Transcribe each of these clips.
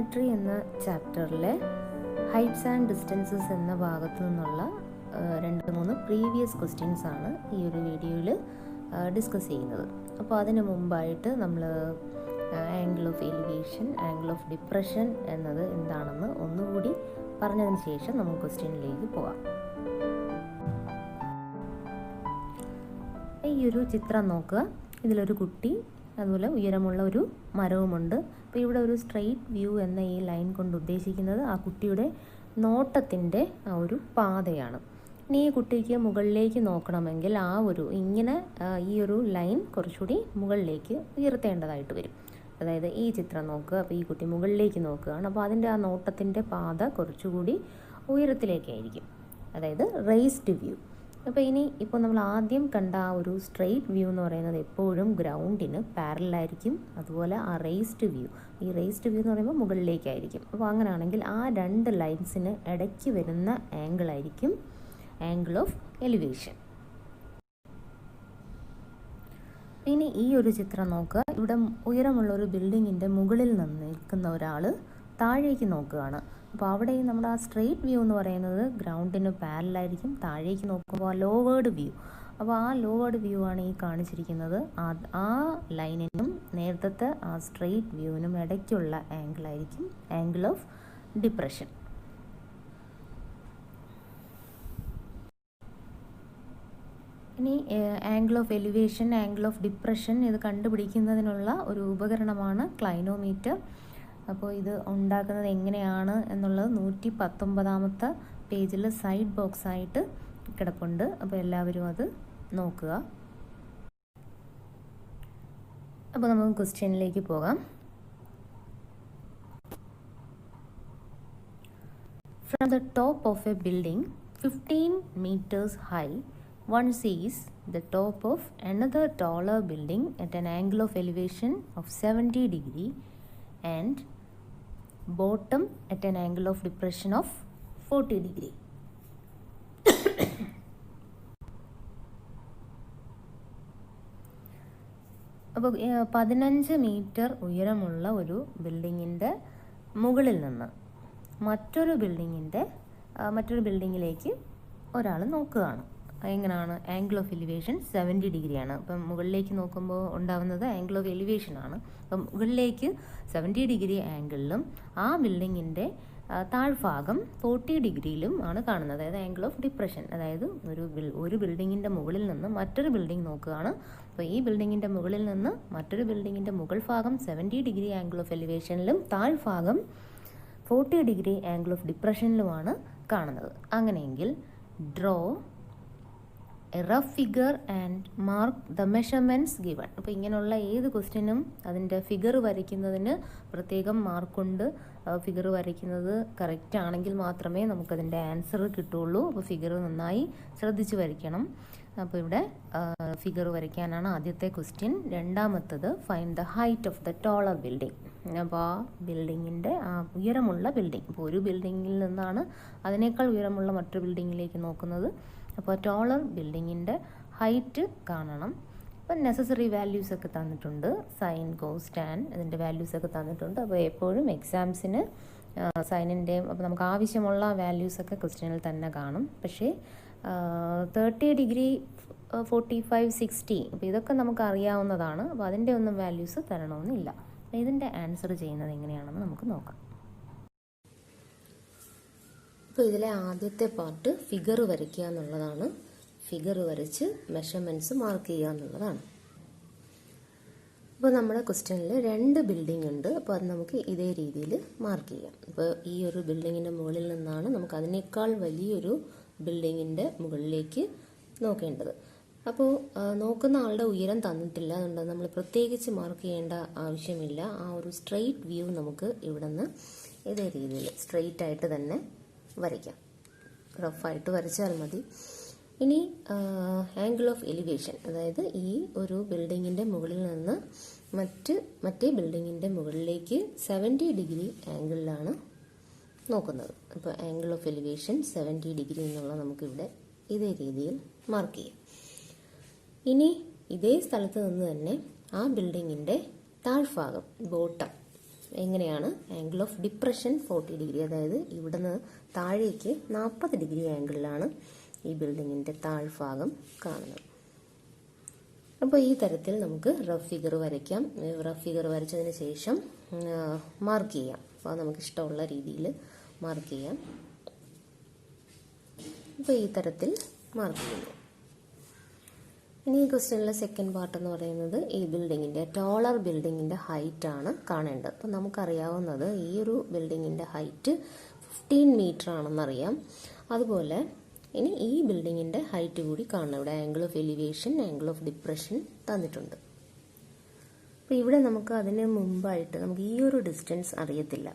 Geometry എന്ന ചാപ്റ്ററിലെ heights and distances എന്ന ഭാഗത്തു നിന്നുള്ള 2-3 പ്രീവിയസ് ക്വസ്റ്റ്യൻസ് ആണ് ഈ ഒരു വീഡിയോയിൽ ഡിസ്കസ് ചെയ്യുന്നത്. അപ്പോൾ അതിന് മുമ്പായിട്ട് നമ്മൾ angle of elevation, angle of depression എന്നത് എന്താണെന്ന് ഒന്നുകൂടി പറഞ്ഞതിന് ശേഷം നമുക്ക് ക്വസ്റ്റ്യനിലേക്ക് പോകാം. ഈ ഒരു ചിത്രം നോക്കുക. ഇതിലൊരു കുട്ടി, അതുപോലെ ഉയരമുള്ള ഒരു മരവുമുണ്ട്. അപ്പോൾ ഇവിടെ ഒരു സ്ട്രെയിറ്റ് വ്യൂ എന്ന ഈ ലൈൻ കൊണ്ട് ഉദ്ദേശിക്കുന്നത് ആ കുട്ടിയുടെ നോട്ടത്തിൻ്റെ ആ ഒരു പാതയാണ്. ഇനി ഈ കുട്ടിക്ക് മുകളിലേക്ക് നോക്കണമെങ്കിൽ ഈ ഒരു ലൈൻ കുറച്ചുകൂടി മുകളിലേക്ക് ഉയർത്തേണ്ടതായിട്ട് വരും. അതായത് ഈ ചിത്രം നോക്കുക. അപ്പോൾ ഈ കുട്ടി മുകളിലേക്ക് നോക്കുകയാണ്. അപ്പോൾ അതിൻ്റെ ആ നോട്ടത്തിൻ്റെ പാത കുറച്ചുകൂടി ഉയരത്തിലേക്കായിരിക്കും, അതായത് റേസ്ഡ് വ്യൂ. അപ്പോൾ ഇപ്പോൾ നമ്മൾ ആദ്യം കണ്ട ആ ഒരു സ്ട്രെയിറ്റ് വ്യൂ എന്ന് പറയുന്നത് എപ്പോഴും ഗ്രൗണ്ടിന് പാരലായിരിക്കും. അതുപോലെ ആ റേസ്ഡ് വ്യൂ എന്ന് പറയുമ്പോൾ മുകളിലേക്കായിരിക്കും. അപ്പോൾ അങ്ങനെയാണെങ്കിൽ ആ 2 ലൈൻസിന് ഇടയ്ക്ക് വരുന്ന ആംഗിളായിരിക്കും ആംഗിൾ ഓഫ് എലിവേഷൻ. ഇനി ഈ ഒരു ചിത്രം നോക്കുക. ഇവിടെ ഉയരമുള്ള ഒരു ബിൽഡിങ്ങിൻ്റെ മുകളിൽ നിന്ന് നിൽക്കുന്ന ഒരാൾ താഴേക്ക് നോക്കുകയാണ്. അപ്പോൾ അവിടെ നമ്മുടെ ആ സ്ട്രെയിറ്റ് വ്യൂ എന്ന് പറയുന്നത് ഗ്രൗണ്ടിന് പാരലായിരിക്കും. താഴേക്ക് നോക്കുമ്പോൾ ലോവേർഡ് വ്യൂ. അപ്പോൾ ആ ലോവേർഡ് വ്യൂ ആണ് ഈ കാണിച്ചിരിക്കുന്നത്. ആ ലൈനിനും നേരത്തെ ആ സ്ട്രെയിറ്റ് വ്യൂവിനും ഇടയ്ക്കുള്ള ആംഗിളായിരിക്കും ആംഗിൾ ഓഫ് ഡിപ്രഷൻ. ഇനി angle of elevation, angle of depression ഇത് കണ്ടുപിടിക്കുന്നതിനുള്ള ഒരു ഉപകരണമാണ് ക്ലൈനോമീറ്റർ. അപ്പോൾ ഇത് ഉണ്ടാക്കുന്നത് എങ്ങനെയാണ് എന്നുള്ളത് 119 പേജിൽ സൈഡ് ബോക്സ് ആയിട്ട് കിടപ്പുണ്ട്. അപ്പോൾ എല്ലാവരും അത് നോക്കുക. അപ്പോൾ നമുക്ക് ക്വസ്റ്റ്യനിലേക്ക് പോകാം. From the top of a building 15 meters high, one sees the top of another taller building at an angle of elevation of 70 degree and bottom at an angle of depression of 40 degree. അപ്പോൾ 15 metre ഉയരമുള്ള ഒരു ബിൽഡിങ്ങിൻ്റെ മുകളിൽ നിന്ന് മറ്റൊരു ബിൽഡിങ്ങിലേക്ക് ഒരാൾ നോക്കുകയാണ്. എങ്ങനെയാണ്? ആംഗിൾ ഓഫ് എലിവേഷൻ 70 ഡിഗ്രിയാണ്. അപ്പം മുകളിലേക്ക് നോക്കുമ്പോൾ ഉണ്ടാകുന്നത് ആംഗിൾ ഓഫ് എലിവേഷൻ ആണ്. അപ്പം മുകളിലേക്ക് 70 ഡിഗ്രി ആംഗിളിലും ആ ബിൽഡിങ്ങിൻ്റെ താഴ്ഭാഗം 40 ഡിഗ്രിയിലും ആണ് കാണുന്നത്. അതായത് ആംഗിൾ ഓഫ് ഡിപ്രഷൻ. അതായത് ഒരു ബിൽഡിങ്ങിൻ്റെ മുകളിൽ നിന്ന് മറ്റൊരു ബിൽഡിംഗ് നോക്കുകയാണ്. അപ്പോൾ ഈ ബിൽഡിങ്ങിൻ്റെ മുകളിൽ നിന്ന് മറ്റൊരു ബിൽഡിങ്ങിൻ്റെ മുകൾ ഭാഗം 70 ഡിഗ്രി ആംഗിൾ ഓഫ് എലിവേഷനിലും താഴ്ഭാഗം 40 ഡിഗ്രി ആംഗിൾ ഓഫ് ഡിപ്രഷനിലുമാണ് കാണുന്നത്. അങ്ങനെയെങ്കിൽ draw a rough figure and mark the measurements given. അപ്പോൾ ഇങ്ങനെയുള്ള ഏത് ക്വസ്റ്റ്യനും അതിൻ്റെ ഫിഗർ വരയ്ക്കുന്നതിന് പ്രത്യേകം മാർക്കുണ്ട്. ഫിഗർ വരയ്ക്കുന്നത് കറക്റ്റ് ആണെങ്കിൽ മാത്രമേ നമുക്കതിൻ്റെ ആൻസർ കിട്ടുള്ളൂ. അപ്പോൾ ഫിഗർ നന്നായി ശ്രദ്ധിച്ച് വരയ്ക്കണം. അപ്പോൾ ഇവിടെ ഫിഗർ വരയ്ക്കാനാണ് ആദ്യത്തെ ക്വസ്റ്റ്യൻ. രണ്ടാമത്തത് find the height of the taller building. അപ്പോൾ ആ ബിൽഡിങ്ങിൻ്റെ ഉയരമുള്ള ബിൽഡിംഗ്. അപ്പോൾ ഒരു ബിൽഡിങ്ങിൽ നിന്നാണ് അതിനേക്കാൾ ഉയരമുള്ള മറ്റൊരു ബിൽഡിങ്ങിലേക്ക് നോക്കുന്നത്. അപ്പോൾ ടോളർ ബിൽഡിങ്ങിൻ്റെ ഹൈറ്റ് കാണണം. അപ്പോൾ നെസസറി വാല്യൂസ് ഒക്കെ തന്നിട്ടുണ്ട്. സൈൻ, കോസ്, ടാൻ ഇതിൻ്റെ വാല്യൂസ് ഒക്കെ തന്നിട്ടുണ്ട്. അപ്പോൾ എപ്പോഴും എക്സാംസിന് സൈനിൻ്റെയും അപ്പോൾ നമുക്ക് ആവശ്യമുള്ള വാല്യൂസൊക്കെ ക്വസ്റ്റ്യനിൽ തന്നെ കാണും. പക്ഷേ 30 ഡിഗ്രി 45, 60 അപ്പോൾ ഇതൊക്കെ നമുക്ക് അറിയാവുന്നതാണ്. അപ്പോൾ അതിൻ്റെ ഒന്നും വാല്യൂസ് തരണമെന്നില്ല. അപ്പോൾ ഇതിൻ്റെ ആൻസർ ചെയ്യുന്നത് എങ്ങനെയാണെന്ന് നമുക്ക് നോക്കാം. അപ്പോൾ ഇതിലെ ആദ്യത്തെ പാർട്ട് ഫിഗർ വരയ്ക്കുക എന്നുള്ളതാണ്. ഫിഗർ വരച്ച് മെഷർമെൻറ്റ്സ് മാർക്ക് ചെയ്യുക എന്നുള്ളതാണ്. അപ്പോൾ നമ്മുടെ ക്വസ്റ്റ്യനിൽ 2 ബിൽഡിംഗ് ഉണ്ട്. അപ്പോൾ അത് നമുക്ക് ഇതേ രീതിയിൽ മാർക്ക് ചെയ്യാം. അപ്പോൾ ഈ ഒരു ബിൽഡിങ്ങിൻ്റെ മുകളിൽ നിന്നാണ് നമുക്ക് അതിനേക്കാൾ വലിയൊരു ബിൽഡിങ്ങിൻ്റെ മുകളിലേക്ക് നോക്കേണ്ടത്. അപ്പോൾ നോക്കുന്ന ആളുടെ ഉയരം തന്നിട്ടില്ല. അതുകൊണ്ട് നമ്മൾ പ്രത്യേകിച്ച് മാർക്ക് ചെയ്യേണ്ട ആവശ്യമില്ല. ആ ഒരു സ്ട്രെയിറ്റ് വ്യൂ നമുക്ക് ഇവിടെ നിന്ന് ഇതേ രീതിയിൽ സ്ട്രെയിറ്റ് ആയിട്ട് തന്നെ വരയ്ക്കാം. റഫായിട്ട് വരച്ചാൽ മതി. ഇനി ആംഗിൾ ഓഫ് എലിവേഷൻ, അതായത് ഈ ഒരു ബിൽഡിങ്ങിൻ്റെ മുകളിൽ നിന്ന് മറ്റേ ബിൽഡിങ്ങിൻ്റെ മുകളിലേക്ക് 70 ഡിഗ്രി ആംഗിളിലാണ് നോക്കുന്നത്. അപ്പോൾ ആംഗിൾ ഓഫ് എലിവേഷൻ 70 ഡിഗ്രി എന്നുള്ളത് നമുക്കിവിടെ ഇതേ രീതിയിൽ മാർക്ക് ചെയ്യാം. ഇനി ഇതേ സ്ഥലത്ത് നിന്ന് തന്നെ ആ ബിൽഡിങ്ങിൻ്റെ താഴ്ഭാഗം, ബോട്ടം, എങ്ങനെയാണ് ആംഗിൾ ഓഫ് ഡിപ്രഷൻ 40 ഡിഗ്രി, അതായത് ഇവിടുന്ന് താഴേക്ക് 40 ഡിഗ്രി ആംഗിളിലാണ് ഈ ബിൽഡിങ്ങിൻ്റെ താഴ്ഭാഗം കാണുന്നത്. അപ്പോൾ ഈ തരത്തിൽ നമുക്ക് റഫ് ഫിഗർ വരയ്ക്കാം. റഫ് ഫിഗർ വരച്ചതിന് ശേഷം മാർക്ക് ചെയ്യാം. അപ്പോൾ നമുക്ക് ഇഷ്ടമുള്ള രീതിയിൽ മാർക്ക് ചെയ്യാം. അപ്പോൾ ഈ തരത്തിൽ മാർക്ക് ചെയ്യുന്നു. ഇനി ഈ ക്വസ്റ്റ്യനിലെ സെക്കൻഡ് പാർട്ട് എന്ന് പറയുന്നത് ഈ ബിൽഡിങ്ങിൻ്റെ ടോളർ ബിൽഡിങ്ങിൻ്റെ ഹൈറ്റ് ആണ് കാണേണ്ടത്. അപ്പോൾ നമുക്കറിയാവുന്നത് ഈ ഒരു ബിൽഡിങ്ങിൻ്റെ ഹൈറ്റ് 15 മീറ്റർ ആണെന്നറിയാം. അതുപോലെ ഇനി ഈ ബിൽഡിങ്ങിൻ്റെ ഹൈറ്റ് കൂടി കാണണം. ഇവിടെ angle of elevation, angle of depression തന്നിട്ടുണ്ട്. അപ്പോൾ ഇവിടെ നമുക്ക് അതിന് മുമ്പായിട്ട് നമുക്ക് ഈ ഒരു ഡിസ്റ്റൻസ് അറിയത്തില്ല.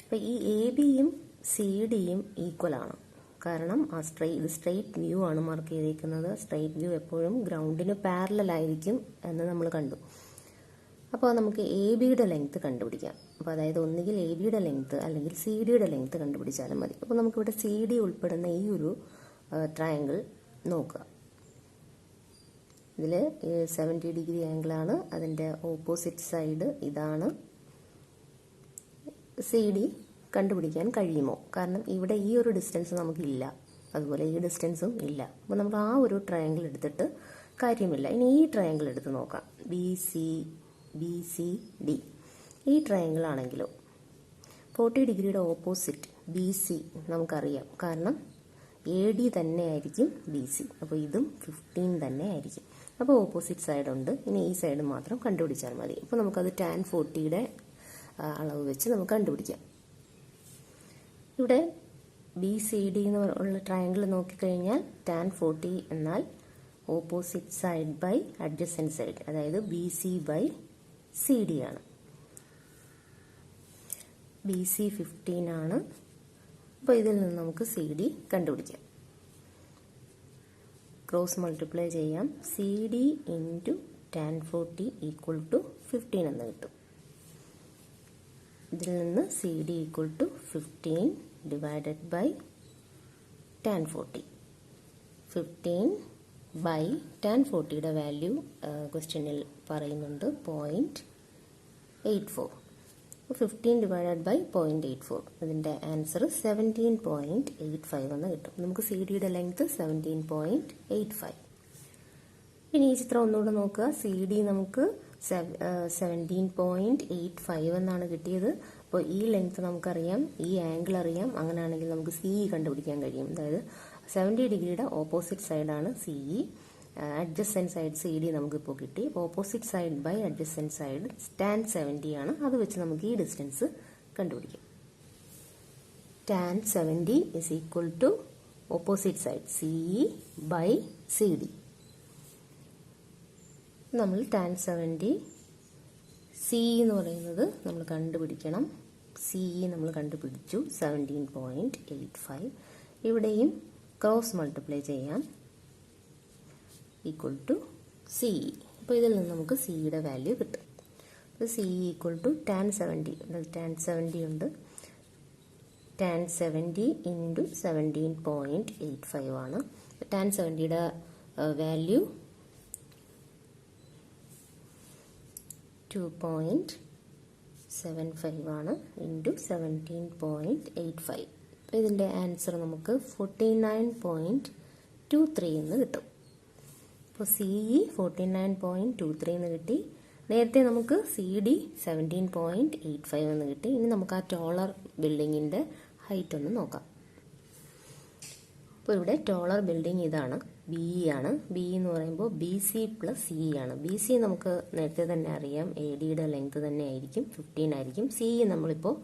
അപ്പോൾ ഈ എ ബിയും സി ഡിയും ഈക്വൽ ആണ്. കാരണം ആ ഇത് സ്ട്രെയിറ്റ് വ്യൂ ആണ് മാർക്ക് ചെയ്തിരിക്കുന്നത്. സ്ട്രെയിറ്റ് വ്യൂ എപ്പോഴും ഗ്രൗണ്ടിന് പാരലൽ ആയിരിക്കും എന്ന് നമ്മൾ കണ്ടു. അപ്പോൾ നമുക്ക് എ ബിയുടെ ലെങ്ത് കണ്ടുപിടിക്കാം. അപ്പോൾ അതായത് ഒന്നുകിൽ എ ബിയുടെ ലെങ്ത് അല്ലെങ്കിൽ സി ഡിയുടെ ലെങ്ത് കണ്ടുപിടിച്ചാലും മതി. അപ്പോൾ നമുക്കിവിടെ സി ഡി ഉൾപ്പെടുന്ന ഈ ഒരു ട്രയാങ്കിൾ നോക്കുക. ഇതിൽ 70 ഡിഗ്രി ആംഗിളാണ്. അതിൻ്റെ ഓപ്പോസിറ്റ് സൈഡ് ഇതാണ്. സി ഡി കണ്ടുപിടിക്കാൻ കഴിയുമോ? കാരണം ഇവിടെ ഈ ഒരു ഡിസ്റ്റൻസ് നമുക്കില്ല, അതുപോലെ ഈ ഡിസ്റ്റൻസും ഇല്ല. അപ്പോൾ നമ്മൾ ആ ഒരു ട്രയാങ്കിൾ എടുത്തിട്ട് കാര്യമില്ല. ഇനി ഈ ട്രയാങ്കിൾ എടുത്ത് നോക്കാം. ബി സി ഡി ഈ ട്രയാങ്കിൾ ആണെങ്കിലോ 40 ഡിഗ്രിയുടെ ഓപ്പോസിറ്റ് ബി സി നമുക്കറിയാം. കാരണം എ ഡി തന്നെ ആയിരിക്കും ബി സി. അപ്പോൾ ഇതും 15 തന്നെ ആയിരിക്കും. അപ്പോൾ ഓപ്പോസിറ്റ് സൈഡ് ഉണ്ട്. ഇനി ഈ സൈഡ് മാത്രം കണ്ടുപിടിച്ചാൽ മതി. അപ്പോൾ നമുക്കത് tan 40യുടെ അളവ് വെച്ച് നമുക്ക് കണ്ടുപിടിക്കാം. ഇവിടെ ബി സി ഡി എന്ന് ഉള്ള ട്രയാങ്കിൾ നോക്കിക്കഴിഞ്ഞാൽ tan 40 എന്നാൽ opposite side by adjacent side, അതായത് B C by C D ആണ്. ബി സി 15 ആണ്. അപ്പോൾ ഇതിൽ നിന്ന് നമുക്ക് സി ഡി കണ്ടുപിടിക്കാം. ക്രോസ് മൾട്ടിപ്ലൈ ചെയ്യാം. C D into tan 40 equal to 15 എന്ന് കിട്ടും. ഇതിൽ നിന്ന് C D equal to 15 divided by tan 40. 15 by tan 40യുടെ വാല്യൂ ക്വസ്റ്റ്യനിൽ പറയുന്നുണ്ട് 0.84. 15 ഡിവൈഡഡ് ബൈ 0.84. ഇതിൻ്റെ ആൻസർ 17.85 എന്ന് കിട്ടും. നമുക്ക് സി ഡിയുടെ ലെങ്ത് 17.85. ഇനി ഈ ചിത്രം ഒന്നുകൂടെ നോക്കുക. സി ഡി നമുക്ക് 17.85 എന്നാണ് കിട്ടിയത്. അപ്പോൾ ഈ ലെങ്ത് നമുക്കറിയാം, ഈ ആംഗിൾ അറിയാം. അങ്ങനെയാണെങ്കിൽ നമുക്ക് സി ഇ കണ്ടുപിടിക്കാൻ കഴിയും. അതായത് 70 ഡിഗ്രിയുടെ ഓപ്പോസിറ്റ് സൈഡാണ് C E. Adjacent side C D നമുക്കിപ്പോൾ കിട്ടി. Opposite side by adjacent side tan 70 ആണ്. അത് വെച്ച് നമുക്ക് ഈ ഡിസ്റ്റൻസ് കണ്ടുപിടിക്കാം. tan 70 is equal to opposite side C E by C D. നമ്മൾ tan 70 സി എന്ന് പറയുന്നത് നമ്മൾ കണ്ടുപിടിക്കണം. സി ഇ നമ്മൾ കണ്ടുപിടിച്ചു 17.85. ഇവിടെയും ക്രോസ് മൾട്ടിപ്ലൈ ചെയ്യാം. Equal to C E. അപ്പോൾ ഇതിൽ നിന്ന് നമുക്ക് സിയുടെ വാല്യൂ കിട്ടും. അപ്പോൾ C E equal to tan 70. tan 70 ഉണ്ട്. tan 70 ഇൻറ്റു 17.85 ആണ്. tan 70യുടെ വാല്യൂ 2.75 ആണ് ഇൻറ്റു 17.85. അപ്പോൾ ഇതിൻ്റെ ആൻസർ നമുക്ക് 49.23 എന്ന് കിട്ടും. അപ്പോൾ സി ഇ 49.23 എന്ന് കിട്ടി. നേരത്തെ നമുക്ക് സി ഡി 17.85 എന്ന് കിട്ടി. ഇനി നമുക്ക് ആ ടോളർ ബിൽഡിങ്ങിൻ്റെ ഹൈറ്റ് ഒന്ന് നോക്കാം. അപ്പോൾ ഇവിടെ ടോളർ ബിൽഡിംഗ് ഇതാണ്, ബി ഇ ആണ്. ബി എന്ന് പറയുമ്പോൾ B C plus C E ആണ്. ബി സി നമുക്ക് നേരത്തെ തന്നെ അറിയാം, എ ഡിയുടെ ലെങ്ത് തന്നെ ആയിരിക്കും, 15 ആയിരിക്കും. സി ഇ നമ്മളിപ്പോൾ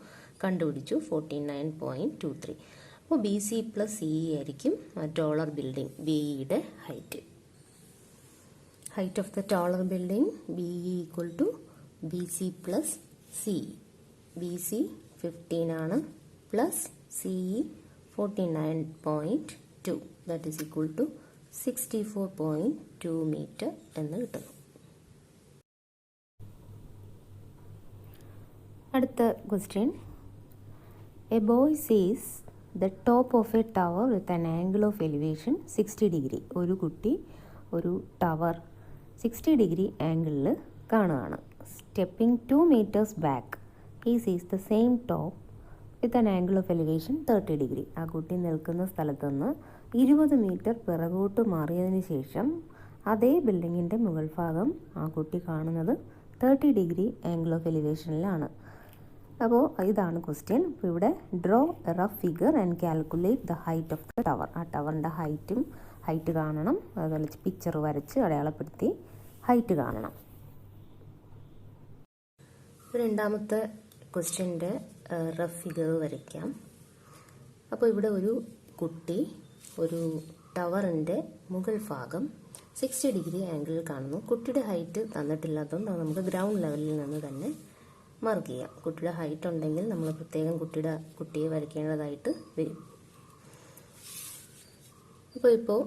കണ്ടുപിടിച്ചു 49.23. അപ്പോൾ B C plus C E ആയിരിക്കും ടോളർ ബിൽഡിംഗ് ബി ഇയുടെ height. Height of the taller building B E equal to B C plus C E. B C 15 ആണ് plus C E 49.2, that is equal to 64.2 meter എന്ന് കിട്ടുന്നു. അടുത്ത question. A boy sees the top of a tower with an angle of elevation 60 degree. ഒരു കുട്ടി ഒരു tower 60 degree ആംഗിളിൽ കാണുകയാണ്. Stepping 2 meters back he sees the same top with an angle of elevation 30 degree. ആ കുട്ടി നിൽക്കുന്ന സ്ഥലത്ത് നിന്ന് 20 മീറ്റർ പിറകോട്ട് മാറിയതിന് ശേഷം അതേ ബിൽഡിങ്ങിൻ്റെ മുകൾ ഭാഗം ആ കുട്ടി കാണുന്നത് 30 ഡിഗ്രി ആംഗിൾ ഓഫ് എലിവേഷനിലാണ്. അപ്പോൾ ഇതാണ് ക്വസ്റ്റ്യൻ. അപ്പോൾ ഇവിടെ draw a rough figure and calculate the height of the tower. ആ ടവറിൻ്റെ ഹൈറ്റ് കാണണം. അതുപോലെ പിക്ചർ വരച്ച് അടയാളപ്പെടുത്തി ഹൈറ്റ് കാണണം. രണ്ടാമത്തെ ക്വസ്റ്റ്യൻ്റെ റഫ് ഫിഗർ വരയ്ക്കാം. അപ്പോൾ ഇവിടെ ഒരു കുട്ടി ഒരു ടവറിൻ്റെ മുകൾ ഭാഗം 60 ഡിഗ്രി ആംഗിളിൽ കാണുന്നു. കുട്ടിയുടെ ഹൈറ്റ് തന്നിട്ടില്ലാത്തതുകൊണ്ട് നമുക്ക് ഗ്രൗണ്ട് ലെവലിൽ നിന്ന് തന്നെ മാർക്ക് ചെയ്യാം. കുട്ടിയുടെ ഹൈറ്റ് ഉണ്ടെങ്കിൽ നമ്മൾ പ്രത്യേകം കുട്ടിയെ വരയ്ക്കേണ്ടതായിട്ട് വരും. ഇപ്പോൾ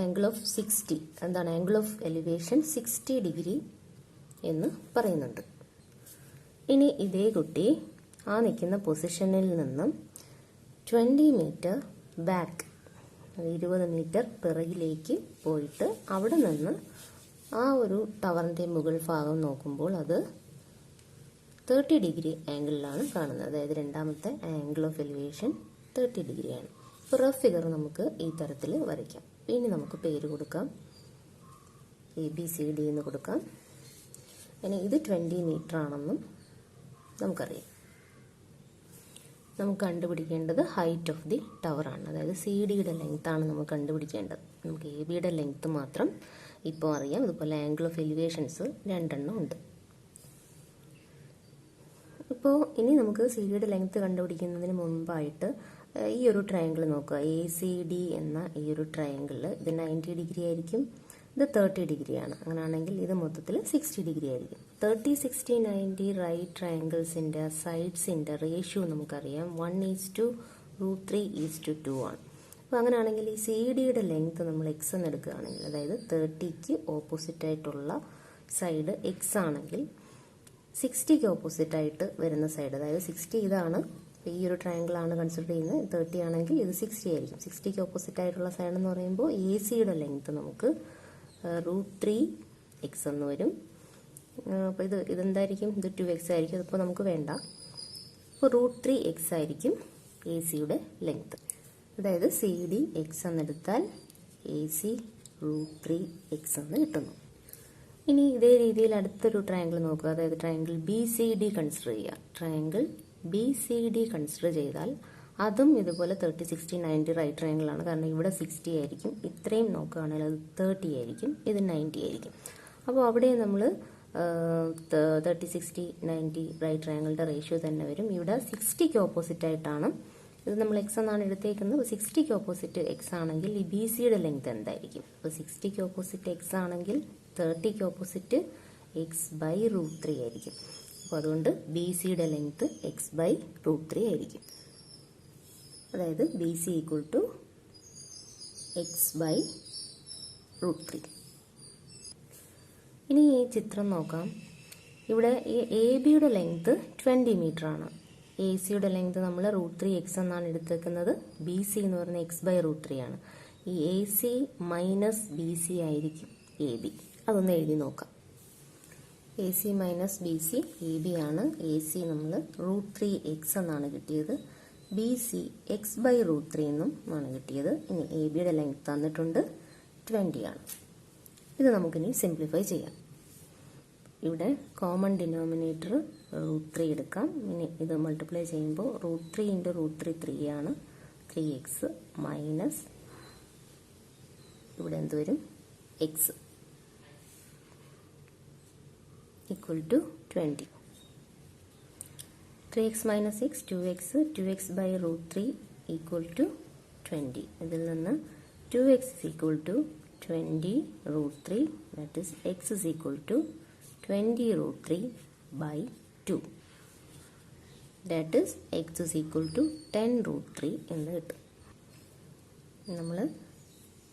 ആംഗിൾ ഓഫ് 60 എന്താണ്, ആംഗിൾ ഓഫ് എലിവേഷൻ 60 ഡിഗ്രി എന്ന് പറയുന്നുണ്ട്. ഇനി ഇതേ കുട്ടി ആ നിൽക്കുന്ന പൊസിഷനിൽ നിന്നും 20 മീറ്റർ ബാക്ക്, 20 മീറ്റർ പിറകിലേക്ക് പോയിട്ട് അവിടെ നിന്ന് ആ ഒരു ടവറിൻ്റെ മുകൾ ഭാഗം നോക്കുമ്പോൾ അത് 30 ഡിഗ്രി ആംഗിളിലാണ് കാണുന്നത്. അതായത് രണ്ടാമത്തെ ആംഗിൾ ഓഫ് എലിവേഷൻ 30 ഡിഗ്രിയാണ്. ഇപ്പോൾ റഫ് ഫിഗർ നമുക്ക് ഈ തരത്തിൽ വരയ്ക്കാം. ഇനി നമുക്ക് പേര് കൊടുക്കാം, ABCD എന്ന് കൊടുക്കാം. ഇനി ഇത് 20 മീറ്റർ ആണെന്നും നമുക്കറിയാം. നമുക്ക് കണ്ടുപിടിക്കേണ്ടത് ഹൈറ്റ് ഓഫ് ദി ടവറാണ്. അതായത് CD-യുടെ ലെങ്ത്താണ് നമുക്ക് കണ്ടുപിടിക്കേണ്ടത്. നമുക്ക് AB-യുടെ ലെങ്ത്ത് മാത്രം ഇപ്പോൾ അറിയാം. അതുപോലെ ആംഗിൾ ഓഫ് എലിവേഷൻസ് 2 ഉണ്ട്. ഇപ്പോൾ ഇനി നമുക്ക് CD-യുടെ ലെങ്ത്ത് കണ്ടുപിടിക്കുന്നതിന് മുമ്പായിട്ട് ഈ ഒരു ട്രയാങ്കിൾ നോക്കുക. ACD എന്ന ഈ ഒരു ട്രയാങ്കിളിൽ ഇത് 90 ഡിഗ്രി ആയിരിക്കും, ഇത് 30 ഡിഗ്രിയാണ്. അങ്ങനെയാണെങ്കിൽ ഇത് മൊത്തത്തിൽ 60 ഡിഗ്രി ആയിരിക്കും. 30, 60, 90 റൈറ്റ് ട്രയാങ്കിൾസിൻ്റെ സൈഡ്സിൻ്റെ റേഷ്യോ നമുക്കറിയാം 1:√3:2 ആണ്. അപ്പോൾ അങ്ങനെയാണെങ്കിൽ ഈ CD-യുടെ ലെങ്ത്ത് നമ്മൾ X എന്ന് എടുക്കുകയാണെങ്കിൽ, അതായത് 30ക്ക് ഓപ്പോസിറ്റായിട്ടുള്ള സൈഡ് X ആണെങ്കിൽ 60ക്ക് ഓപ്പോസിറ്റായിട്ട് വരുന്ന സൈഡ്, അതായത് 60 ഇതാണ്, ഈ ഒരു ട്രയാങ്കിളാണ് കൺസിഡർ ചെയ്യുന്നത്. 30 ആണെങ്കിൽ ഇത് 60 ആയിരിക്കും. 60ക്ക് ഓപ്പോസിറ്റായിട്ടുള്ള സൈഡ് എന്ന് പറയുമ്പോൾ AC-യുടെ ലെങ്ത്ത് നമുക്ക് √3x എന്ന് വരും. അപ്പോൾ ഇതെന്തായിരിക്കും, ഇത് 2x ആയിരിക്കും. അതിപ്പോൾ നമുക്ക് വേണ്ട. അപ്പോൾ √3x ആയിരിക്കും AC-യുടെ ലെങ്ത്ത്. അതായത് CD x എന്നെടുത്താൽ AC √3x എന്ന് കിട്ടുന്നു. ഇനി ഇതേ രീതിയിൽ അടുത്തൊരു ട്രയാങ്കിൾ നോക്കുക. അതായത് ട്രയാങ്കിൾ BCD കൺസിഡർ ചെയ്യുക. ട്രയാങ്കിൾ BCD കൺസിഡർ ചെയ്താൽ അതും ഇതുപോലെ 30, 60, 90 റൈറ്റ് ട്രയാങ്കിളാണ്. കാരണം ഇവിടെ 60 ആയിരിക്കും, ഇത്രയും നോക്കുകയാണെങ്കിൽ അത് 30 ആയിരിക്കും, ഇത് 90 ആയിരിക്കും. അപ്പോൾ അവിടെ നമ്മൾ 30, 60, 90 റൈറ്റ് ട്രയാങ്കിളുടെ റേഷ്യോ തന്നെ വരും. ഇവിടെ 60ക്ക് ഓപ്പോസിറ്റ് ആയിട്ടാണ്, ഇത് നമ്മൾ X എന്നാണ് എടുത്തേക്കുന്നത്. അപ്പോൾ 60ക്ക് ഓപ്പോസിറ്റ് X ആണെങ്കിൽ ഈ BCയുടെ ലെങ്ത് എന്തായിരിക്കും? അപ്പോൾ 60ക്ക് ഓപ്പോസിറ്റ് X ആണെങ്കിൽ 30ക്ക് ഓപ്പോസിറ്റ് X/√3 ആയിരിക്കും. അപ്പോൾ അതുകൊണ്ട് BCയുടെ ലെങ്ത് X/√3 ആയിരിക്കും. അതായത് BC = X/√3. ഇനി ഈ ചിത്രം നോക്കാം. ഇവിടെ ഈ AB-യുടെ ലെങ്ത് 20 മീറ്റർ ആണ്. AC-യുടെ ലെങ്ത് നമ്മൾ √3x എന്നാണ് എടുത്തേക്കുന്നത്. BC എന്ന് പറയുന്നത് X/√3 ആണ്. ഈ AC മൈനസ് BC ആയിരിക്കും AB. അതൊന്ന് എഴുതി നോക്കാം. AC മൈനസ് BC AB ആണ്. AC നമ്മൾ √3x എന്നാണ് കിട്ടിയത്. BC X/√3 എന്നും ആണ് കിട്ടിയത്. ഇനി AB-യുടെ ലെങ്ത് തന്നിട്ടുണ്ട് 20 ആണ്. ഇത് നമുക്കിനി സിംപ്ലിഫൈ ചെയ്യാം. ഇവിടെ കോമൺ ഡിനോമിനേറ്റർ √3 എടുക്കാം. ഇനി ഇത് മൾട്ടിപ്ലൈ ചെയ്യുമ്പോൾ √3 × √3 3 ആണ്. 3x മൈനസ് ഇവിടെ എന്ത് വരും, x = 20. 3x minus x 2x, 2x/√3 = 20. ഇതിൽ നിന്ന് 2x = 20√3, that is x = 20√3/2, that is x = 10√3 എന്ന് കിട്ടും. നമ്മൾ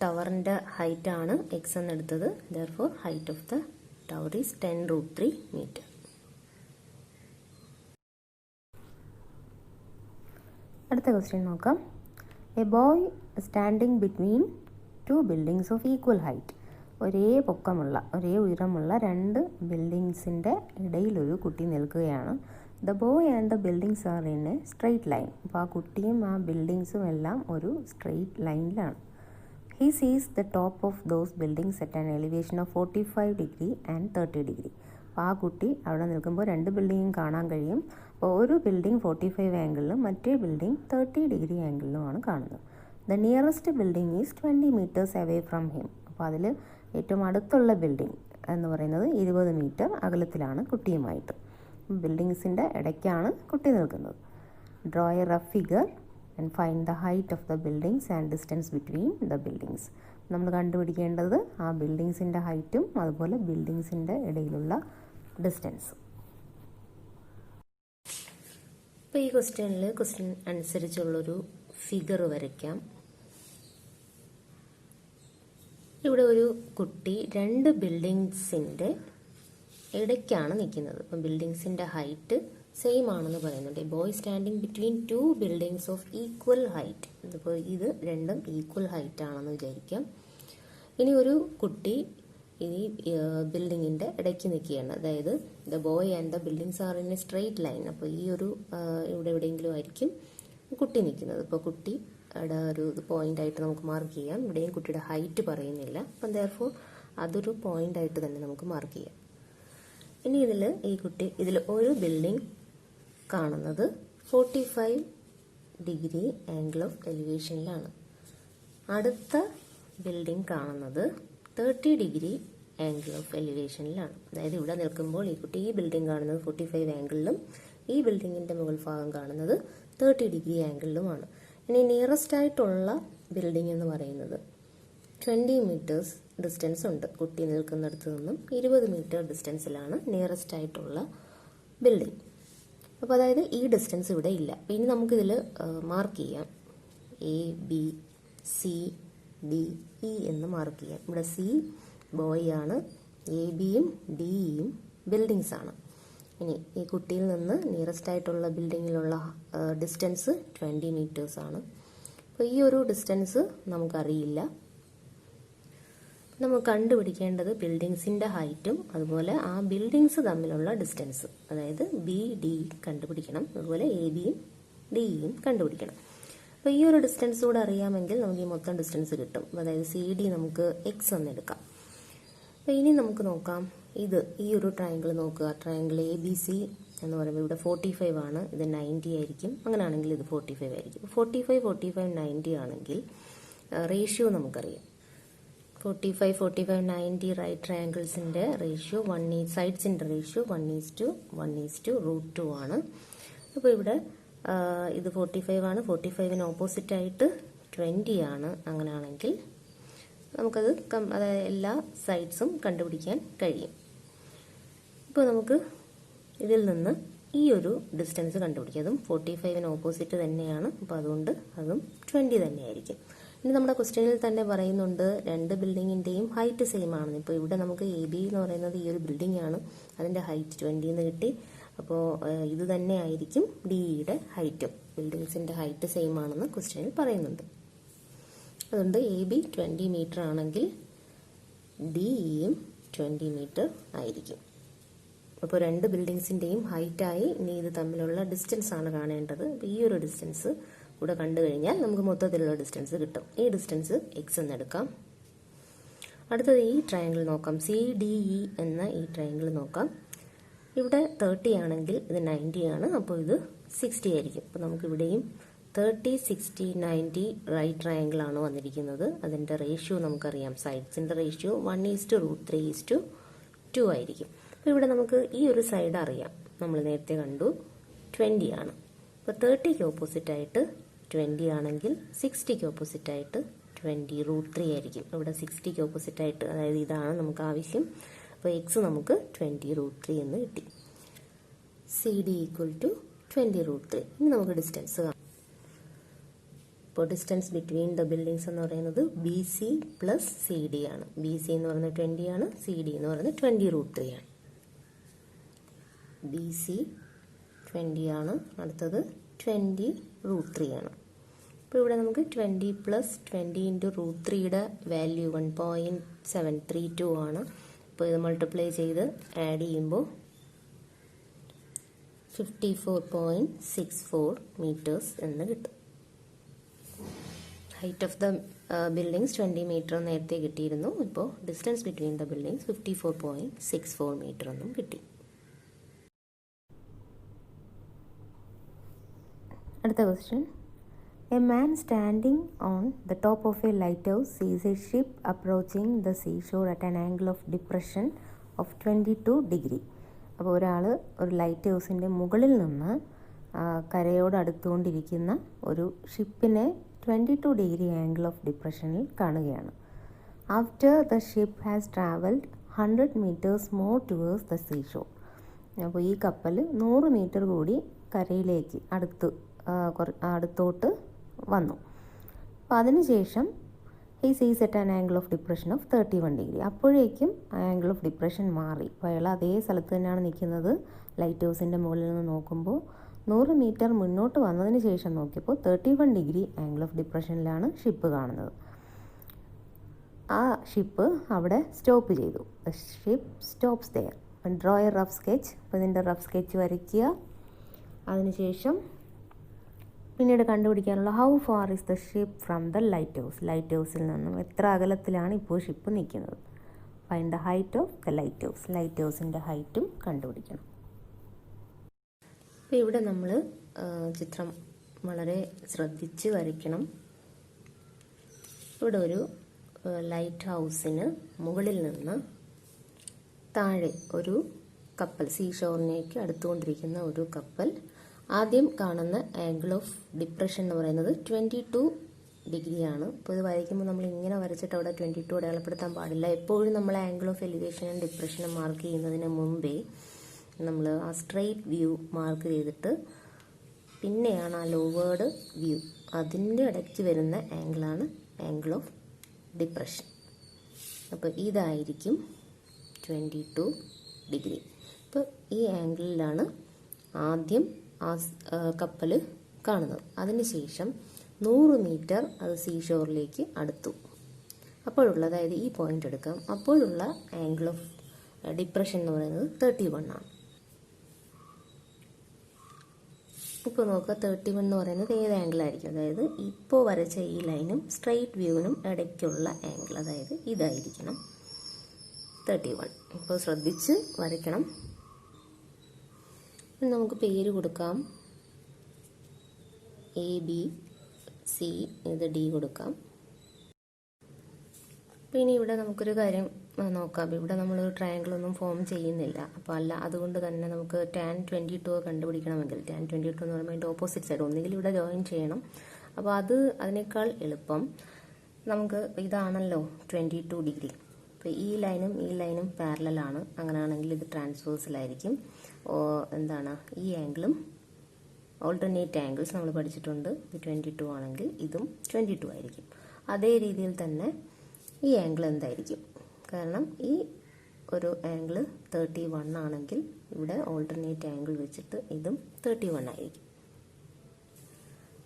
ടവറിൻ്റെ ഹൈറ്റ് ആണ് x എന്നെടുത്തത്. therefore height of the tower is 10√3 meter. അടുത്ത ക്വസ്റ്റ്യൻ നോക്കാം. A boy standing between 2 buildings of equal height. ഒരേ പൊക്കമുള്ള, ഒരേ ഉയരമുള്ള 2 ബിൽഡിങ്സിൻ്റെ ഇടയിലൊരു കുട്ടി നിൽക്കുകയാണ്. The boy and the buildings are in a straight line. അപ്പോൾ ആ കുട്ടിയും ആ ബിൽഡിങ്സും എല്ലാം ഒരു സ്ട്രെയിറ്റ് ലൈനിലാണ്. He sees the top of those buildings at an elevation of 45 degree and 30 degree. അപ്പോൾ ആ കുട്ടി അവിടെ നിൽക്കുമ്പോൾ രണ്ട് ബിൽഡിങ്ങും കാണാൻ കഴിയും. അപ്പോൾ ഒരു ബിൽഡിംഗ് 45 ആംഗിളിലും മറ്റേ ബിൽഡിംഗ് 30 ഡിഗ്രി ആംഗിളിലുമാണ് കാണുന്നത്. The nearest building is 20 meters away from him. അപ്പോൾ അതിൽ ഏറ്റവും അടുത്തുള്ള ബിൽഡിംഗ് എന്ന് പറയുന്നത് 20 മീറ്റർ അകലത്തിലാണ് കുട്ടിയുമായിട്ട്. ബിൽഡിങ്സിൻ്റെ ഇടയ്ക്കാണ് കുട്ടി നിൽക്കുന്നത്. Draw a rough figure and find the height of the buildings and distance between the buildings. നമ്മൾ കണ്ടുപിടിക്കേണ്ടത് ആ ബിൽഡിങ്സിൻ്റെ ഹൈറ്റും അതുപോലെ ബിൽഡിങ്സിൻ്റെ ഇടയിലുള്ള ഡിസ്റ്റൻസ്. അപ്പോൾ ഈ ക്വസ്റ്റ്യൻ അനുസരിച്ചുള്ളൊരു ഫിഗർ വരയ്ക്കാം. ഇവിടെ ഒരു കുട്ടി രണ്ട് ബിൽഡിങ്സിൻ്റെ ഇടയ്ക്കാണ് നിൽക്കുന്നത്. അപ്പം ബിൽഡിങ്സിൻ്റെ ഹൈറ്റ് സെയിം ആണെന്ന് പറയുന്നുണ്ട്. Boy standing between two buildings of equal height. ഇതിപ്പോൾ ഇത് രണ്ടും ഈക്വൽ ഹൈറ്റ് ആണെന്ന് വിചാരിക്കാം. ഇനി ഒരു കുട്ടി ഈ ബിൽഡിങ്ങിൻ്റെ ഇടയ്ക്ക് നിൽക്കുകയാണ്. അതായത് the boy and the buildings are in a straight line. അപ്പോൾ ഈ ഒരു ഇവിടെ എവിടെയെങ്കിലും ആയിരിക്കും കുട്ടി നിൽക്കുന്നത്. ഇപ്പോൾ കുട്ടിയുടെ ഒരു പോയിൻ്റായിട്ട് നമുക്ക് മാർക്ക് ചെയ്യാം. ഇവിടെയും കുട്ടിയുടെ ഹൈറ്റ് പറയുന്നില്ല. അപ്പം ദെയർഫോർ അതൊരു പോയിൻ്റായിട്ട് തന്നെ നമുക്ക് മാർക്ക് ചെയ്യാം. ഇനി ഇതിൽ ഒരു ബിൽഡിംഗ് കാണുന്നത് 45 ഡിഗ്രി ആംഗിൾ ഓഫ് എലിവേഷനിലാണ്. അടുത്ത ബിൽഡിംഗ് കാണുന്നത് 30 ഡിഗ്രി ആംഗിൾ ഓഫ് എലിവേഷനിലാണ്. അതായത് ഇവിടെ നിൽക്കുമ്പോൾ ഈ കുട്ടി ഈ ബിൽഡിംഗ് കാണുന്നത് 45 ആംഗിളിലും ഈ ബിൽഡിങ്ങിൻ്റെ മുകൾ ഭാഗം കാണുന്നത് 30 ഡിഗ്രി ആംഗിളിലുമാണ്. ഇനി നിയറസ്റ്റ് ആയിട്ടുള്ള ബിൽഡിംഗ് എന്ന് പറയുന്നത് 20 മീറ്റേഴ്സ് ഡിസ്റ്റൻസ് ഉണ്ട്. കുട്ടി നിൽക്കുന്നിടത്ത് നിന്നും 20 മീറ്റർ ഡിസ്റ്റൻസിലാണ് നിയറസ്റ്റ് ആയിട്ടുള്ള ബിൽഡിംഗ്. അപ്പോൾ അതായത് ഈ ഡിസ്റ്റൻസ് ഇവിടെ ഇല്ല. ഇനി നമുക്കിതിൽ മാർക്ക് ചെയ്യാം. A B C D E എന്ന് മാർക്ക് ചെയ്യാം. ഇവിടെ സി ബോയ് ആണ്, എ ബിയും ഡിയും ബിൽഡിങ്സ് ആണ്. ഇനി ഈ കുട്ടിയിൽ നിന്ന് നിയറസ്റ്റ് ആയിട്ടുള്ള ബിൽഡിങ്ങിലുള്ള ഡിസ്റ്റൻസ് 20 മീറ്റേഴ്സ് ആണ്. അപ്പോൾ ഈ ഒരു ഡിസ്റ്റൻസ് നമുക്കറിയില്ല. നമുക്ക് കണ്ടുപിടിക്കേണ്ടത് ബിൽഡിങ്സിൻ്റെ ഹൈറ്റും അതുപോലെ ആ ബിൽഡിങ്സ് തമ്മിലുള്ള ഡിസ്റ്റൻസ്, അതായത് ബി ഡി കണ്ടുപിടിക്കണം. അതുപോലെ എ ബിയും ഡിയും കണ്ടുപിടിക്കണം. അപ്പോൾ ഈ ഒരു ഡിസ്റ്റൻസ് കൂടെ അറിയാമെങ്കിൽ നമുക്ക് ഈ മൊത്തം ഡിസ്റ്റൻസ് കിട്ടും. അതായത് സി ഡി നമുക്ക് എക്സ് എന്നെടുക്കാം. അപ്പോൾ ഇനി നമുക്ക് നോക്കാം. ഈ ഒരു ട്രയാങ്കിൾ നോക്കുക. ട്രയാങ്കിൾ എ ബി സി എന്ന് പറയുമ്പോൾ ഇവിടെ 45 ആണ്, ഇത് 90 ആയിരിക്കും. അങ്ങനെയാണെങ്കിൽ ഇത് 45 ആയിരിക്കും. 45 90 ആണെങ്കിൽ റേഷ്യോ നമുക്കറിയാം. 45 90 റൈറ്റ് ട്രയാങ്കിൾസിൻ്റെ റേഷ്യോ സൈഡ്സിൻ്റെ റേഷ്യോ 1:1:√2 ആണ്. അപ്പോൾ ഇവിടെ ഇത് 45 ആണ്. 45ന് ഓപ്പോസിറ്റായിട്ട് 20 ആണ്. അങ്ങനെയാണെങ്കിൽ നമുക്കത് അതായത് എല്ലാ സൈഡ്സും കണ്ടുപിടിക്കാൻ കഴിയും. ഇപ്പോൾ നമുക്ക് ഇതിൽ നിന്ന് ഈ ഒരു ഡിസ്റ്റൻസ് കണ്ടുപിടിക്കാം. അതും 45ന് ഓപ്പോസിറ്റ് തന്നെയാണ്. അപ്പോൾ അതുകൊണ്ട് അതും 20 തന്നെയായിരിക്കും. ഇനി നമ്മുടെ ക്വസ്റ്റ്യനിൽ തന്നെ പറയുന്നുണ്ട് രണ്ട് ബിൽഡിങ്ങിൻ്റെയും ഹൈറ്റ് സെയിം ആണെന്ന്. ഇപ്പോൾ ഇവിടെ നമുക്ക് എ ബി എന്ന് പറയുന്നത് ഈ ഒരു ബിൽഡിംഗ് ആണ്, അതിൻ്റെ ഹൈറ്റ് 20 എന്ന് കിട്ടി. അപ്പോൾ ഇത് തന്നെ ആയിരിക്കും ഡിയുടെ ഹൈറ്റും. ബിൽഡിങ്സിൻ്റെ ഹൈറ്റ് സെയിം ആണെന്ന് ക്വസ്റ്റ്യനിൽ പറയുന്നുണ്ട്. അതുകൊണ്ട് എ ബി 20 മീറ്റർ ആണെങ്കിൽ ഡിയും 20 മീറ്റർ ആയിരിക്കും. അപ്പോൾ രണ്ട് ബിൽഡിങ്സിൻ്റെയും ഹൈറ്റായി ഇനി ഇത് തമ്മിലുള്ള ഡിസ്റ്റൻസ് ആണ് കാണേണ്ടത്. അപ്പോൾ ഈ ഒരു ഡിസ്റ്റൻസ് കൂടെ കണ്ടു കഴിഞ്ഞാൽ നമുക്ക് മൊത്തത്തിലുള്ള ഡിസ്റ്റൻസ് കിട്ടും. ഈ ഡിസ്റ്റൻസ് എക്സ് എന്നെടുക്കാം. അടുത്തത് ഈ ട്രയാങ്കിൾ നോക്കാം. സി ഡി ഇ എന്ന ഈ ട്രയാങ്കിൾ നോക്കാം. ഇവിടെ 30 ആണെങ്കിൽ ഇത് 90 ആണ്. അപ്പോൾ ഇത് 60 ആയിരിക്കും. അപ്പോൾ നമുക്കിവിടെയും 30 60 90 റൈറ്റ് ട്രയാങ്കിൾ ആണ് വന്നിരിക്കുന്നത്. അതിൻ്റെ റേഷ്യോ നമുക്കറിയാം. സൈഡ്സിൻ്റെ റേഷ്യോ 1:3:2 ആയിരിക്കും. അപ്പോൾ ഇവിടെ നമുക്ക് ഈ ഒരു സൈഡ് അറിയാം. നമ്മൾ നേരത്തെ കണ്ടു 20 ആണ്. അപ്പോൾ 30ക്ക് ഓപ്പോസിറ്റായിട്ട് 20 ആണെങ്കിൽ 60ക്ക് ഓപ്പോസിറ്റായിട്ട് 20√3 ആയിരിക്കും. ഇവിടെ 60ക്ക് ഓപ്പോസിറ്റായിട്ട്, അതായത് ഇതാണ് നമുക്ക് ആവശ്യം. അപ്പോൾ എക്സ് നമുക്ക് 20√3 എന്ന് കിട്ടി. C D equal to 20√3. ഇനി നമുക്ക് ഡിസ്റ്റൻസ് കാണാം. ഇപ്പോൾ ഡിസ്റ്റൻസ് ബിറ്റ്വീൻ ദ ബിൽഡിങ്സ് എന്ന് പറയുന്നത് B C plus C D ആണ്. ബി സി എന്ന് പറയുന്നത് 20 ആണ്, സി ഡി എന്ന് പറയുന്നത് 20√3 ആണ്. ബി സി 20 ആണ്, അടുത്തത് 20√3 ആണ്. അപ്പോൾ ഇവിടെ നമുക്ക് 20 പ്ലസ് 20 × വാല്യൂ 1.732 ആണ്. അപ്പോൾ ഇത് മൾട്ടിപ്ലൈ ചെയ്ത് ആഡ് ചെയ്യുമ്പോൾ 54.64 meters എന്ന് കിട്ടും. Height of the buildings 20 meter നേരത്തെ കിട്ടിയിരുന്നു. ഇപ്പോൾ distance between the buildings 54.64 meter എന്നും കിട്ടി. അടുത്ത question. A man standing on the top of a lighthouse sees a ship approaching the seashore at an angle of depression of 22 degree. അപ്പോൾ ഒരാൾ ഒരു light ഹൗസിൻ്റെ മുകളിൽ നിന്ന് കരയോട് അടുത്തുകൊണ്ടിരിക്കുന്ന ഒരു ഷിപ്പിനെ 22 ഡിഗ്രി ആംഗിൾ ഓഫ് ഡിപ്രഷനിൽ കാണുകയാണ്. After the ship has travelled 100 meters more towards the seashore. അപ്പോൾ ഈ കപ്പൽ 100 മീറ്റർ കൂടി കരയിലേക്ക് അടുത്തോട്ട് വന്നു. അപ്പോൾ അതിനുശേഷം ഹി സീസ് at an angle of depression of 31 degree. അപ്പോഴേക്കും ആംഗിൾ ഓഫ് ഡിപ്രഷൻ മാറി. അപ്പോൾ അയാൾ അതേ സ്ഥലത്ത് തന്നെയാണ് നിൽക്കുന്നത്. ലൈറ്റ് ഹൗസിൻ്റെ മുകളിൽ നിന്ന് നോക്കുമ്പോൾ 100 മീറ്റർ മുന്നോട്ട് വന്നതിന് ശേഷം നോക്കിയപ്പോൾ 31 ഡിഗ്രി ആംഗിൾ ഓഫ് ഡിപ്രഷനിലാണ് ഷിപ്പ് കാണുന്നത്. ആ ഷിപ്പ് അവിടെ സ്റ്റോപ്പ് ചെയ്തു. The ship stops there. Draw a rough sketch. അപ്പോൾ ഇതിൻ്റെ റഫ് സ്കെച്ച് വരയ്ക്കുക. അതിനുശേഷം പിന്നീട് കണ്ടുപിടിക്കാനുള്ള how far is the ship from the lighthouse. ലൈറ്റ് ഹൗസിൽ നിന്നും എത്ര അകലത്തിലാണ് ഇപ്പോൾ ഷിപ്പ് നിൽക്കുന്നത്. Find the height of the lighthouse. ലൈറ്റ് ഹൗസിൻ്റെ ഹൈറ്റും കണ്ടുപിടിക്കണം. അപ്പോൾ ഇവിടെ നമ്മൾ ചിത്രം വളരെ ശ്രദ്ധിച്ച് വരയ്ക്കണം. ഇവിടെ ഒരു ലൈറ്റ് ഹൗസിന് മുകളിൽ നിന്ന് താഴെ ഒരു കപ്പൽ, സീഷോറിനേക്ക് അടുത്തുകൊണ്ടിരിക്കുന്ന ഒരു കപ്പൽ. ആദ്യം കാണുന്ന ആംഗിൾ ഓഫ് ഡിപ്രഷൻ എന്ന് പറയുന്നത് 22 ഡിഗ്രിയാണ്. ഇപ്പോൾ ഇത് വരയ്ക്കുമ്പോൾ നമ്മൾ ഇങ്ങനെ വരച്ചിട്ട് അവിടെ 22 അടയാളപ്പെടുത്താൻ പാടില്ല. എപ്പോഴും നമ്മൾ ആംഗിൾ ഓഫ് എലിവേഷനും ഡിപ്രഷനും മാർക്ക് ചെയ്യുന്നതിന് മുമ്പേ നമ്മൾ ആ സ്ട്രെയിറ്റ് വ്യൂ മാർക്ക് ചെയ്തിട്ട് പിന്നെയാണ് ആ ലോവേർഡ് വ്യൂ, അതിൻ്റെ ഇടയ്ക്ക് വരുന്ന ആംഗിളാണ് ആംഗിൾ ഓഫ് ഡിപ്രഷൻ. അപ്പോൾ ഇതായിരിക്കും 22 ഡിഗ്രി. ഇപ്പോൾ ഈ ആംഗിളിലാണ് ആദ്യം ആ കപ്പൽ കാണുന്നത്. അതിനുശേഷം 100 മീറ്റർ അത് സീഷോറിലേക്ക് അടുത്തു. അപ്പോഴുള്ള, അതായത് ഈ പോയിന്റ് എടുക്കാം, അപ്പോഴുള്ള ആംഗിൾ ഓഫ് ഡിപ്രഷൻ എന്ന് പറയുന്നത് 31 ആണ്. ഇപ്പോൾ നോക്കുക, 31 എന്ന് പറയുന്നത് ഏത് ആംഗിളായിരിക്കും? അതായത് ഇപ്പോൾ വരച്ച ഈ ലൈനും സ്ട്രെയിറ്റ് വ്യൂവിനും ഇടയ്ക്കുള്ള ആംഗിൾ, അതായത് ഇതായിരിക്കണം 31. ഇപ്പോൾ ശ്രദ്ധിച്ച് വരയ്ക്കണം. നമുക്ക് പേര് കൊടുക്കാം. AB, C, ഇത് D കൊടുക്കാം. പിന്നെ ഇവിടെ നമുക്കൊരു കാര്യം നോക്കാം. ഇവിടെ നമ്മൾ ട്രയാങ്കിൾ ഒന്നും ഫോം ചെയ്യുന്നില്ല. അപ്പോൾ അതുകൊണ്ട് തന്നെ നമുക്ക് tan 22 കണ്ടുപിടിക്കണമെങ്കിൽ tan 22 എന്ന് പറയുമ്പോൾ അതിൻ്റെ ഓപ്പോസിറ്റ് സൈഡ് ഒന്നുകിൽ ഇവിടെ ജോയിൻ ചെയ്യണം. അപ്പോൾ അതിനേക്കാൾ എളുപ്പം നമുക്ക് ഇതാണല്ലോ 22 ഡിഗ്രി. അപ്പോൾ ഈ ലൈനും പാരലലാണ്. അങ്ങനെയാണെങ്കിൽ ഇത് ട്രാൻസ്വേഴ്സലായിരിക്കും. ഈ ആംഗിളും ഓൾട്ടർനേറ്റ് ആംഗിൾസ് നമ്മൾ പഠിച്ചിട്ടുണ്ട്. ഇത് 22 ആണെങ്കിൽ ഇതും 22 ആയിരിക്കും. അതേ രീതിയിൽ തന്നെ ഈ ആംഗിൾ എന്തായിരിക്കും? കാരണം ഈ ഒരു ആംഗിൾ 31 ആണെങ്കിൽ ഇവിടെ ഓൾട്ടർനേറ്റ് ആംഗിൾ വെച്ചിട്ട് ഇതും 31 ആയിരിക്കും.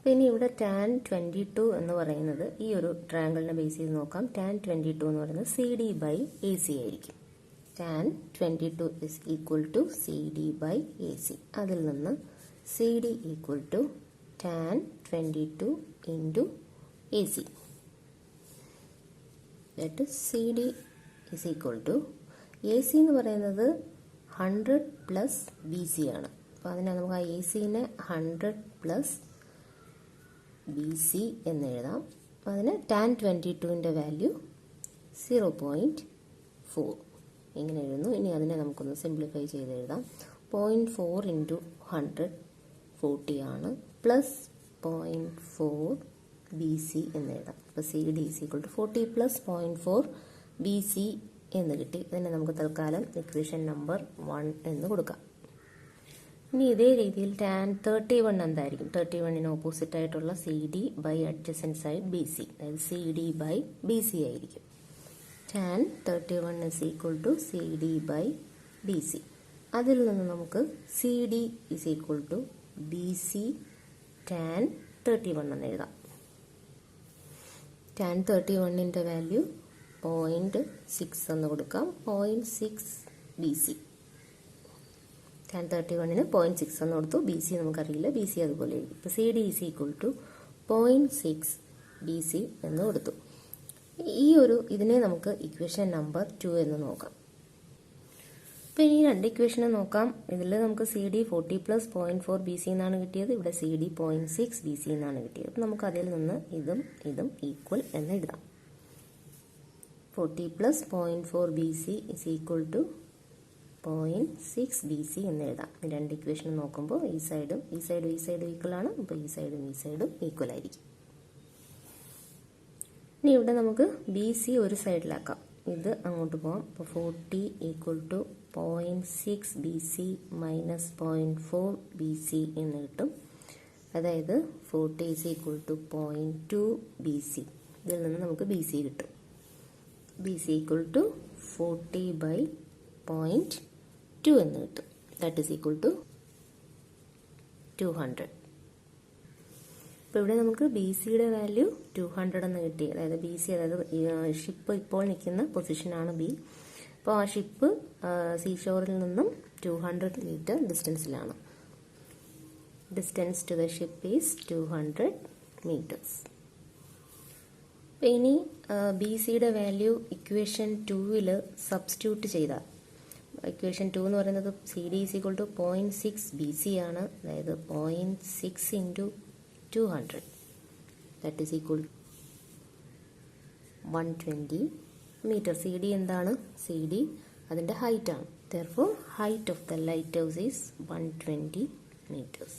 പിന്നെ ഇവിടെ tan 22 എന്ന് പറയുന്നത് ഈ ഒരു ട്രയാങ്കിളിനെ ബേസ് ചെയ്ത് നോക്കാം. tan 22 എന്ന് പറയുന്നത് CD by AC ആയിരിക്കും. tan 22 is equal to CD by AC. അതിൽ നിന്ന് CD equal to tan 22 into AC. That is CD is equal to AC എന്ന് പറയുന്നത് 100 plus BC ആണ്. അപ്പോൾ അതിനെ നമുക്ക് ആ ACനെ 100 plus BC എന്ന് എഴുതാം. അതിന് tan 22ൻ്റെ വാല്യൂ 0.4 ഇങ്ങനെ എഴുതുന്നു. ഇനി അതിനെ നമുക്കൊന്ന് സിംപ്ലിഫൈ ചെയ്ത് എഴുതാം. 0.4 into 100 40 ആണ്, പ്ലസ് 0.4 BC എന്ന് എഴുതാം. അപ്പോൾ CD is equal to 40 plus 0.4 BC എന്ന് കിട്ടി. ഇതിനെ നമുക്ക് തൽക്കാലം ഇക്വേഷൻ നമ്പർ 1 എന്ന് കൊടുക്കാം. ഇനി ഇതേ രീതിയിൽ tan 31 എന്തായിരിക്കും? 31ന് ഓപ്പോസിറ്റ് ആയിട്ടുള്ള CD by adjacent side BC, അതായത് CD ബൈ BC ആയിരിക്കും. tan 31 is equal to CD by BC. അതിൽ നിന്ന് നമുക്ക് CD is equal to BC tan 31 എന്ന് എഴുതാം. tan 31ൻ്റെ വാല്യൂ 0.6 എന്ന് കൊടുക്കാം. 0.6 BC. tan 31-ന് 0.6 എന്ന് കൊടുത്തു. ബി സി നമുക്കറിയില്ല, ബി സി അതുപോലെ എഴുതി. ഇപ്പോൾ C D is equal to 0.6 B C എന്ന് കൊടുത്തു. ഇതിനെ നമുക്ക് ഇക്വേഷൻ നമ്പർ 2 എന്ന് നോക്കാം. അപ്പോൾ ഇനി രണ്ട് ഇക്വേഷനെ നോക്കാം. ഇതിൽ നമുക്ക് സി ഡി 40 + 0.4 ബി സി എന്നാണ് കിട്ടിയത്. ഇവിടെ സി ഡി 0.6 ബി സി എന്നാണ് കിട്ടിയത്. അപ്പോൾ നമുക്ക് അതിൽ നിന്ന് ഇതും ഈക്വൽ എന്ന് എഴുതാം. 40 + 0.4 B C is equal to 0.6 B C എന്ന് എഴുതാം. ഈ രണ്ട് ഇക്വേഷൻ നോക്കുമ്പോൾ ഈ സൈഡും ഈക്വൽ ആണ്. അപ്പോൾ ഈ സൈഡും ഈക്വൽ ആയിരിക്കും. ഇനി ഇവിടെ നമുക്ക് ബി സി ഒരു സൈഡിലാക്കാം, ഇത് അങ്ങോട്ട് പോകാം. അപ്പോൾ 40 = 0.6 B C minus 0.4 B C എന്ന് കിട്ടും. അതായത് 40 = 0.2 ബി സി. ഇതിൽ നിന്ന് നമുക്ക് ബി സി കിട്ടും. ബി സി = 40/0.2 എന്ന് കിട്ടും. That is equal to 200. അപ്പോൾ ഇവിടെ നമുക്ക് ബി സിയുടെ വാല്യൂ 200 എന്ന് കിട്ടി. അതായത് ബി സി, അതായത് ഷിപ്പ് ഇപ്പോൾ നിൽക്കുന്ന പൊസിഷനാണ് ബി. അപ്പോൾ ആ ഷിപ്പ് സീഷോറിൽ നിന്നും 200 മീറ്റർ ഡിസ്റ്റൻസിലാണ്. Distance to the ship is 200 meters. അപ്പോൾ ഇനി ബി സിയുടെ വാല്യൂ ഇക്വേഷൻ 2-ൽ സബ്സ്റ്റിറ്റ്യൂട്ട് ചെയ്താൽ, ഇക്വേഷൻ 2 എന്ന് പറയുന്നത് C D is equal to 0.6 B C ആണ്. അതായത് 0.6 × 200 that is equal 120 meter. C D എന്താണ്? സി ഡി അതിൻ്റെ ഹൈറ്റ് ആണ്. Therefore, height of the lighthouse is 120 meters.